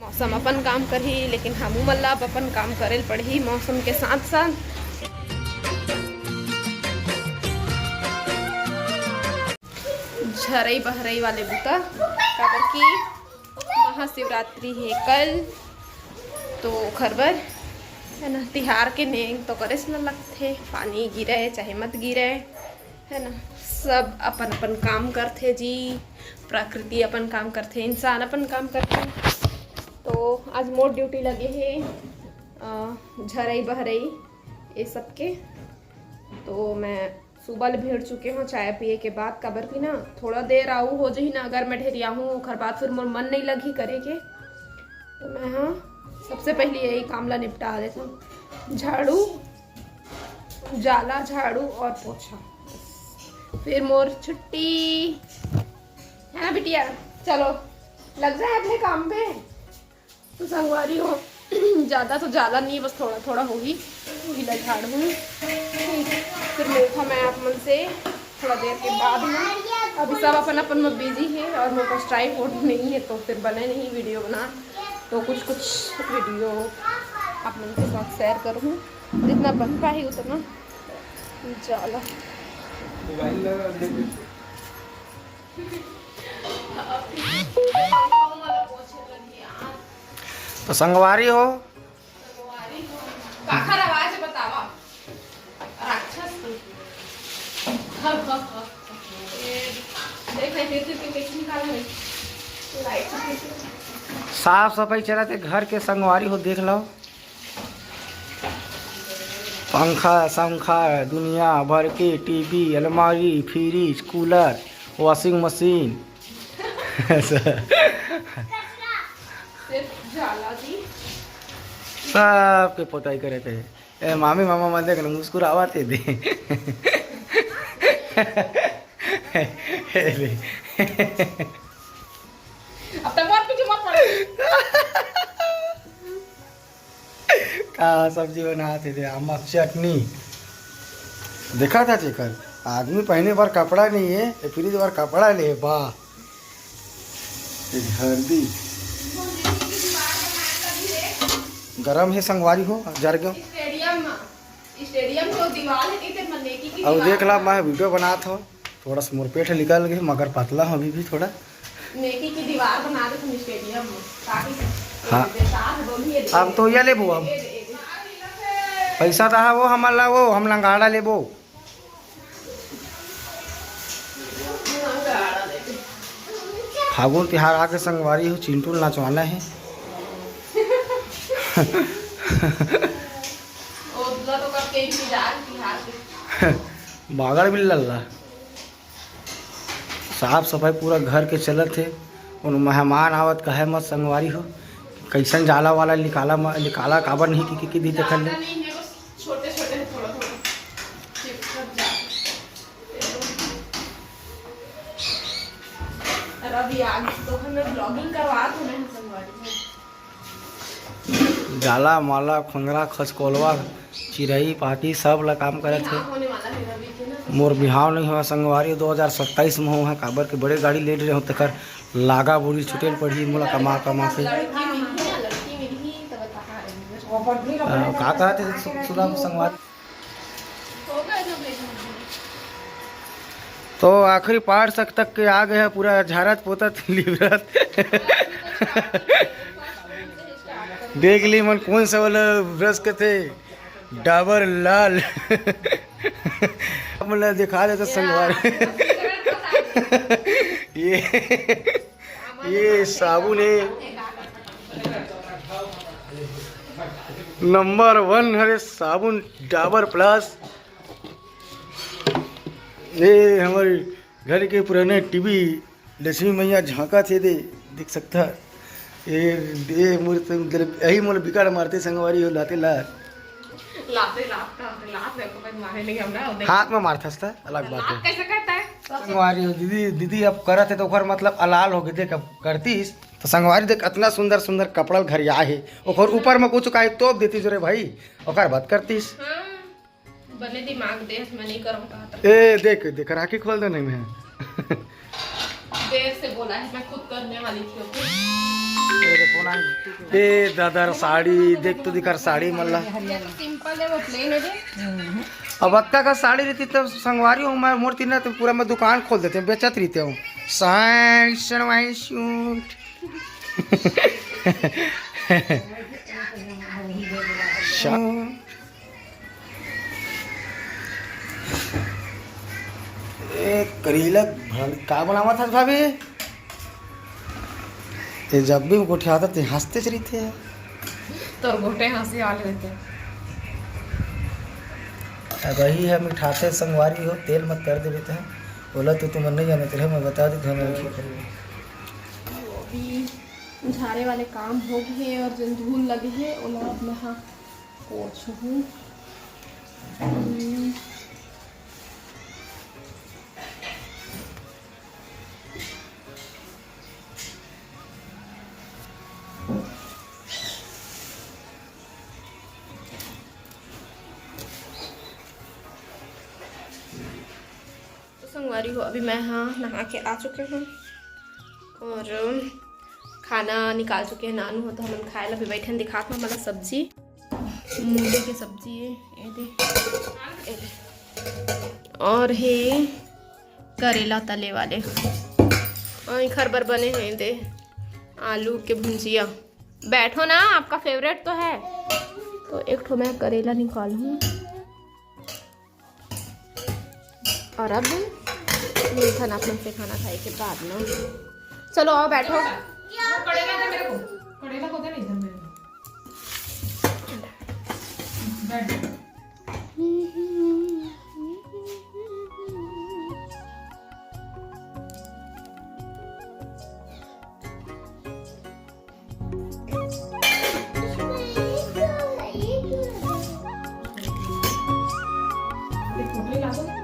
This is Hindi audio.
मौसम अपन काम करही, लेकिन हमू मतलब अपन काम करे पड़ही मौसम के साथ साथ। झरई बहरई वाले बुता काबर की महाशिवरात्रि है कल, तो खरबर है ना तिहार के नेंग तो करे से लगथे, पानी गिरे चाहे मत गिरे है ना, सब अपन अपन काम करथे जी। प्रकृति अपन काम करथे, इंसान अपन काम करथे। तो आज मोर ड्यूटी लगे है झरई बहरई ये सब के। तो मैं सुबह ले भेड़ चुके हूँ चाय पिए के बाद, काबर की ना थोड़ा देर आऊ हो जाही ना, अगर मैं ढेरिया हूँ ओखर बाद फिर मोर मन नहीं लगी करे के। तो मैं हाँ सबसे पहले यही काम ला निपटा देता हूँ, झाड़ू जाला झाड़ू और पोछा, फिर मोर छुट्टी है ना बिटिया। चलो लग जाए अपने काम पे। तो संगवारी हो ज़्यादा तो ज़्यादा नहीं, बस थोड़ा थोड़ा होगी, गीला झाड़ हूँ। फिर मिलता मैं आप मन से थोड़ा देर के बाद में। अभी सब अपन अपन में बिजी है और मेरे पास ट्राइपॉड नहीं है, तो फिर बने नहीं वीडियो बना, तो कुछ वीडियो आप मन के साथ शेयर करूँ, जितना बन पाए उतना। चलो तो संगवारी हो काखर आवाज बतावा राक्षस तू। देख ले फिर कैसे निकाल रहे लाइट। साफ सफाई चला थे घर के संगवारी हो, देख लो पंखा संखा दुनिया भर के, टीवी अलमारी फ्रिज कूलर वॉशिंग मशीन सब के पोताई करे थे। ए मामी मामा मन देख मुस्कुरावाते थे अब तक बहुत पीछे मत पड़। का सब्जी बनाते थे, अम्मा चटनी देखा था चेकर आदमी पहने बार कपड़ा नहीं है, फ्रिज बार कपड़ा ले बा हल्दी गरम है संगवारी हो जर गयो स्टेडियम को दीवार है कि मनेकी की। अब देख ला मैं वीडियो बना था, थोड़ा सा मोर पेट निकल गए मगर पतला हूँ अभी भी थोड़ा। नेकी की दीवार बना दे तुम स्टेडियम में ताकि हाँ अब तो ये लेबो, अब पैसा रहा वो हमारा वो हम लंगाड़ा लेबो। फागुन तिहार आके संगवारी हो चिंटू नाचवाना है बागड़ भी लल्ला साफ सफाई पूरा घर के चलत है। उन मेहमान आवत कहे मत संगवारी हो, कैसन जाला वाला निकाला काबर नहीं की दी देखल ले। जाला माला खंगरा खसकोलवा चिरई पाकी सब ला काम करे थे। मोर बिहाव नहीं हुआ संगवारी 2027 में हुआ, काबर के बड़े गाड़ी ले रहे हो तकर लागा बुरी छुटेल पड़ी मोला कमा के। का कहते सुदाम संगवारी। तो आखिरी पार्ट तक के आ गए हैं, पूरा झारत पोतत लिबरत देख ली मन कौन सा वाला ब्रश के थे डाबर लाल मतलब दिखा देता संगवार ये साबुन है नंबर 1 है साबुन डाबर प्लस। ये हमारे घर के पुराने टीवी लक्ष्मी मैया झांका थे दे देख सकता है। ये मूर्ति यही मोल बिगाड़ मारते संगवारी हो लाते हाथ में मारता था अलग बात है। कैसे करता है संगवारी हो दीदी अब करत है तो ओकर मतलब अलाल हो गए देख अब करतीस तो संगवारी देख इतना सुंदर सुंदर कपड़ा घरिया है ओकर ऊपर में कुछ काहे तोप देती जो रे भाई ओकर बात करतीस। बने दिमाग दे मैं नहीं करूँगा। ए देख देख राखी खोल दे नहीं मैं देर से बोला है मैं खुद करने वाली थी। ए दादर साड़ी देख तो दिखर साड़ी मल्ला सिंपल है वो प्लेन है जे। अब अक्का का साड़ी रहती तब संगवारी हूँ मैं मोर तीन तो पूरा मैं दुकान खोल देते हैं बेचत रहते हूँ साड़ी सलवार सूट करेला का बनावा था भाभी ये जब भी गोठे आता तो हंसते चली थे तो गोटे हंसी वाले रहते हैं। वही है मिठाते संगवारी हो तेल मत कर देते हैं बोला तो तुम नहीं जाने तेरे मैं बता दी तो अभी झाड़े वाले काम हो गए और जो धूल लगे है उन्हें अब मैं हाँ पोछूँ। संगवारी हो अभी मैं हाँ नहा के आ चुके हैं और खाना निकाल चुके हैं। नानू हो तो हम खाए ला भी बैठे दिखात में हमारा सब्जी मूली की सब्जी है ये दे और है करेला तले वाले और खरबर बने हैं दे आलू के भुंजिया। बैठो ना आपका फेवरेट तो है। तो एक ठो मैं करेला निकालूँ और अब मीठा नापन से खाना खाए के बाद ना चलो आओ बैठो। कड़ेला दे मेरे को, कड़ेला को दे नहीं इधर मेरे को। बैठ। ये फोटो ला दो।